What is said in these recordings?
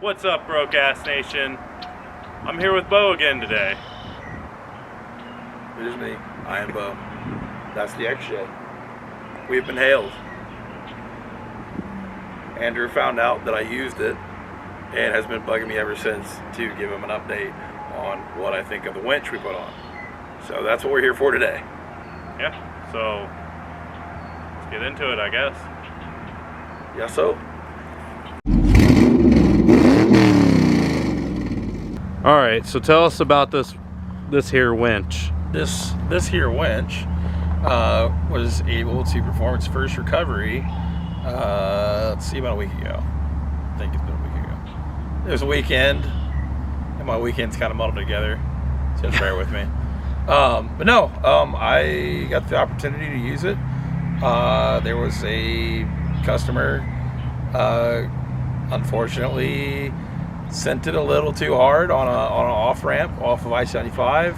What's up, Broke Ass Nation? I'm here with Beau again today. It is me. I am Beau. That's the X-J. We've been hailed. Andrew found out that I used it and has been bugging me ever since to give him an update on what I think of the winch we put on. So that's what we're here for today. Yeah, so let's get into it, I guess. Yeah, so. All right, so tell us about this here winch. This here winch was able to perform its first recovery, let's see, about a week ago. I think it's been a week ago. It was a weekend, and my weekend's kind of muddled together, so just bear with me. But no, I got the opportunity to use it. There was a customer, unfortunately, sent it a little too hard on an off ramp off of I-75,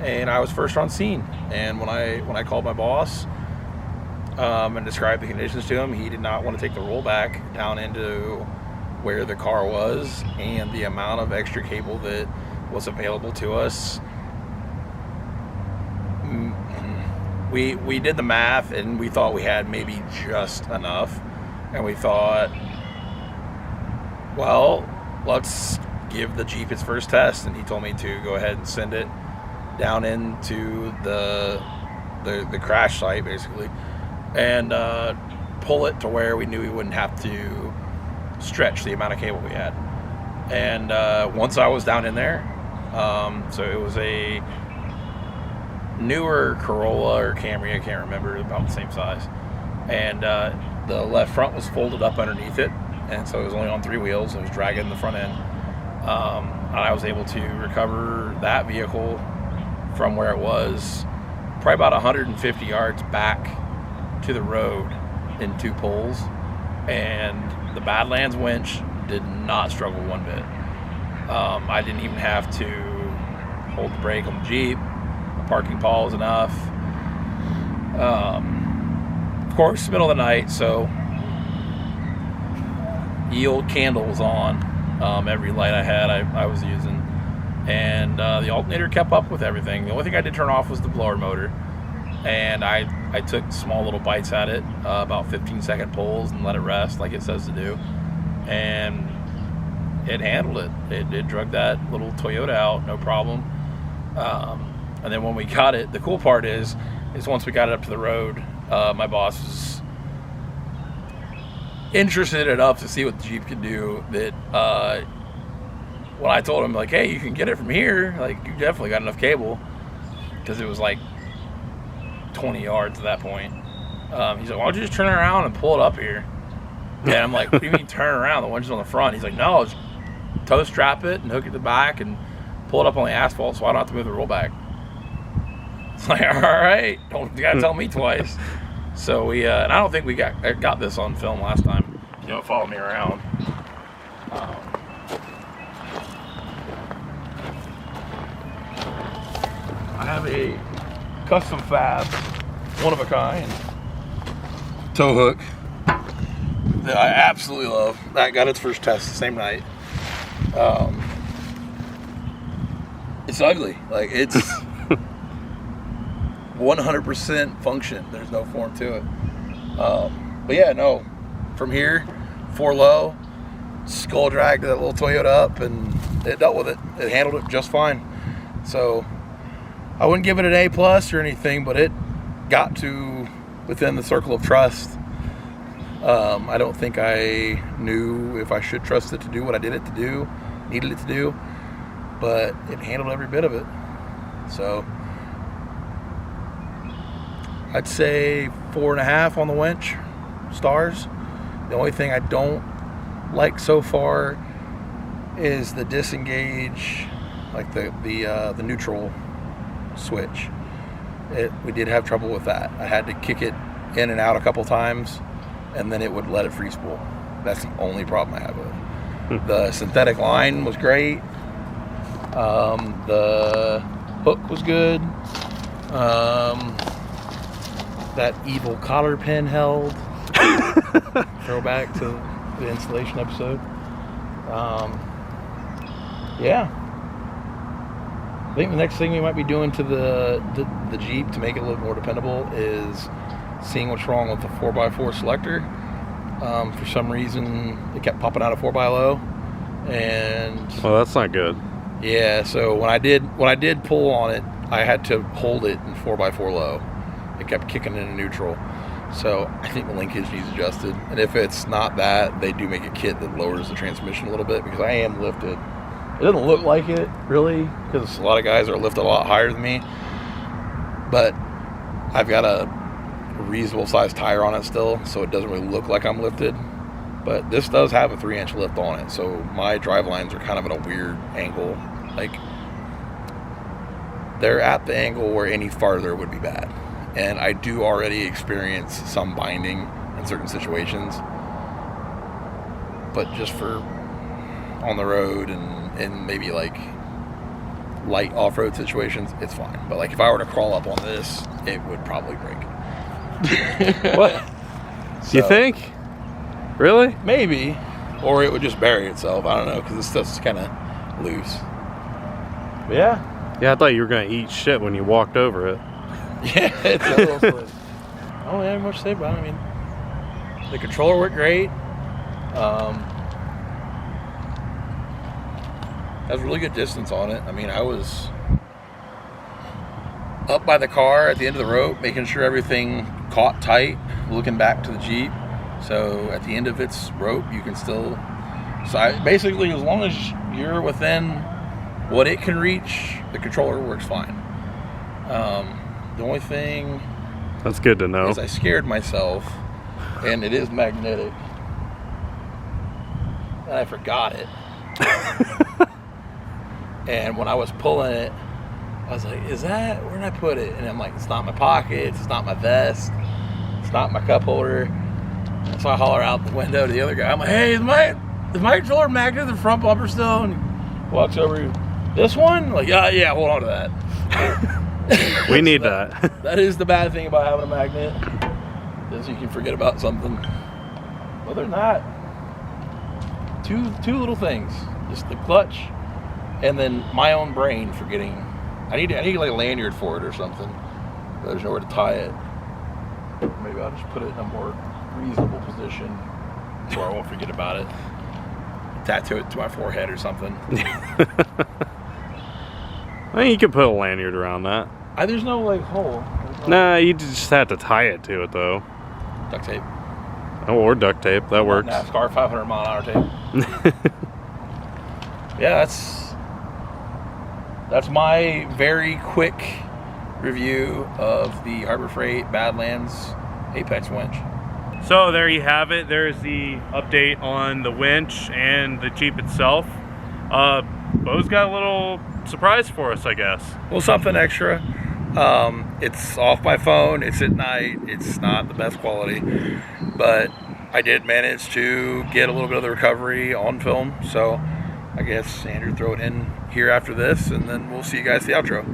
and I was first on scene. And when I called my boss and described the conditions to him, he did not want to take the rollback down into where the car was, and the amount of extra cable that was available to us. We did the math, and we thought we had maybe just enough, and we thought, well, let's give the Jeep its first test. And he told me to go ahead and send it down into the crash site, basically, and pull it to where we knew we wouldn't have to stretch the amount of cable we had. And once I was down in there, so it was a newer Corolla or Camry, I can't remember, about the same size, and the left front was folded up underneath it, and so it was only on three wheels. It was dragging the front end. And I was able to recover that vehicle from where it was, probably about 150 yards back to the road in two pulls. And the Badlands winch did not struggle one bit. I didn't even have to hold the brake on the Jeep. The parking pawl was enough. Of course, middle of the night, so yield candle was on. Every light I had, I was using, and the alternator kept up with everything. The only thing I did turn off was the blower motor, and I took small little bites at it, about 15-second pulls, and let it rest like it says to do, and it handled it. It drug that little Toyota out, no problem. And then when we got it, the cool part is once we got it up to the road, my boss was interested enough to see what the Jeep could do that when I told him, like, hey, you can get it from here, like, you definitely got enough cable, because it was like 20 yards at that point. He's like, why don't you just turn around and pull it up here? And I'm like, what do you mean turn around? The winch is on the front. He's like, no, just toe strap it and hook it to the back and pull it up on the asphalt so I don't have to move the rollback. It's like, all right, you gotta tell me twice. So we, and I don't think we got this on film last time. You know, follow me around. I have a custom fab, one of a kind, tow hook that I absolutely love. That got its first test the same night. It's ugly. Like, it's 100% function. There's no form to it. But yeah, no. From here, 4 low, skull dragged that little Toyota up, and it dealt with it. It handled it just fine. So I wouldn't give it an A+ or anything, but it got to within the circle of trust. I don't think I knew if I should trust it to do what I needed it to do, but it handled every bit of it. So I'd say 4.5 on the winch stars. The only thing I don't like so far is the disengage, like the neutral switch. We did have trouble with that. I had to kick it in and out a couple times, and then it would let it free spool. That's the only problem I have with it. The synthetic line was great. The hook was good. That evil collar pin held. Throwback to the installation episode. Yeah. I think the next thing we might be doing to the Jeep to make it a little more dependable is seeing what's wrong with the 4x4 selector. For some reason, it kept popping out of 4x-low, and well, that's not good. Yeah, so when I did pull on it, I had to hold it in 4x4 low. It kept kicking into neutral. So I think the linkage needs adjusted. And if it's not that, they do make a kit that lowers the transmission a little bit, because I am lifted. It doesn't look like it, really, because a lot of guys are lifted a lot higher than me. But I've got a reasonable sized tire on it still, so it doesn't really look like I'm lifted. But this does have a 3-inch lift on it, so my drive lines are kind of at a weird angle. Like, they're at the angle where any farther would be bad. And I do already experience some binding in certain situations. But just for on the road and maybe like light off-road situations, it's fine. But like if I were to crawl up on this, it would probably break. What? So, you think? Really? Maybe. Or it would just bury itself. I don't know, because this stuff's kind of loose. But yeah. Yeah, I thought you were going to eat shit when you walked over it. Yeah, it's a little split. I don't have much to say about it. I mean, the controller worked great. Has really good distance on it. I mean, I was up by the car at the end of the rope, making sure everything caught tight, looking back to the Jeep. So at the end of its rope, you can still... So basically, as long as you're within what it can reach, the controller works fine. The only thing... That's good to know. Is I scared myself, and it is magnetic. And I forgot it. And when I was pulling it, I was like, where did I put it? And I'm like, it's not my pockets, it's not my vest, it's not my cup holder. And so I holler out the window to the other guy. I'm like, hey, is my controller magnet in the front bumper still? And he walks over, this one? I'm like, yeah, hold on to that. We need that. That is the bad thing about having a magnet, is you can forget about something. Other than that, two little things. Just the clutch, and then my own brain forgetting. I need like a lanyard for it or something. There's nowhere to tie it. Maybe I'll just put it in a more reasonable position where I won't forget about it. Tattoo it to my forehead or something. I mean, you could put a lanyard around that. There's no like hole. Nah, you just have to tie it to it though. Duct tape. Oh, or duct tape. That works. NASCAR 500 mile an hour tape. Yeah, that's my very quick review of the Harbor Freight Badlands Apex winch. So there you have it. There's the update on the winch and the Jeep itself. Beau's got a little surprise for us, I guess. Well, something extra. It's off my phone. It's at night. It's not the best quality, but I did manage to get a little bit of the recovery on film. So I guess Andrew throw it in here after this, and then we'll see you guys at the outro.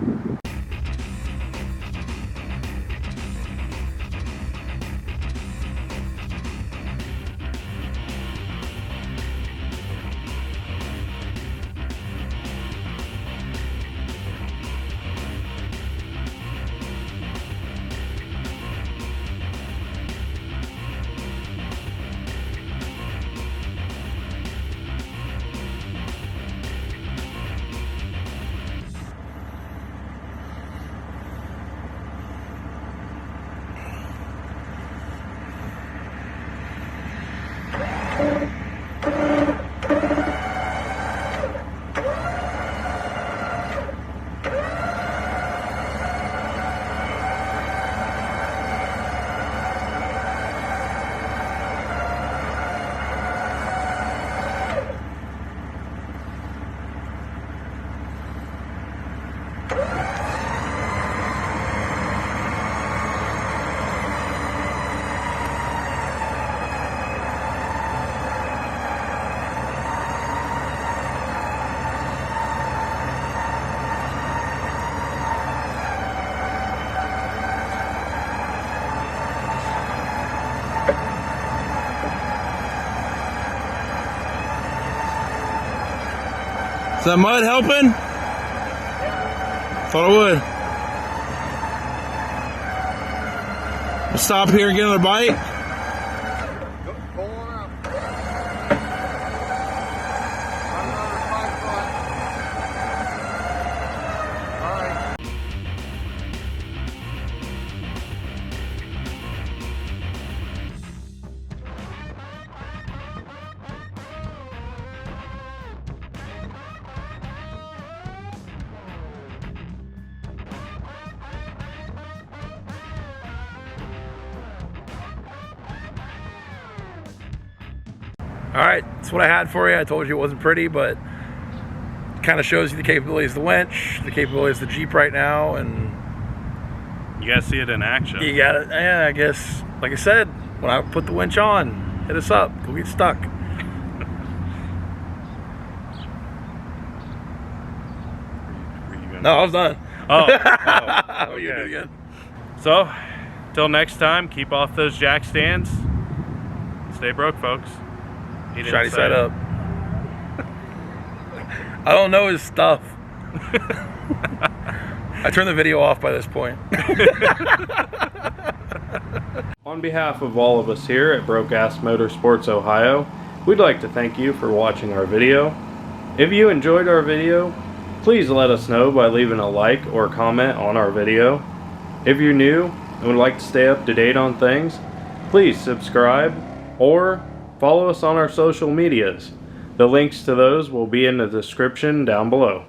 Is that mud helping? Thought it would. We'll stop here and get another bite. Go on out. Another 5 foot. All right. All right, that's what I had for you. I told you it wasn't pretty, but kind of shows you the capabilities of the winch, the capabilities of the Jeep right now, and You gotta see it in action. you got it. Yeah, I guess, like I said, when I put the winch on, hit us up. Go get stuck. Where you going? No, I was done. Oh, Oh, you do it okay. again. So, till next time, keep off those jack stands. Stay broke, folks. He didn't Shiny say side it. up. I don't know his stuff. I turned the video off by this point. On behalf of all of us here at Broke Ass Motorsports Ohio, we'd like to thank you for watching our video. If you enjoyed our video, please let us know by leaving a like or comment on our video. If you're new and would like to stay up to date on things, please subscribe or follow us on our social medias. The links to those will be in the description down below.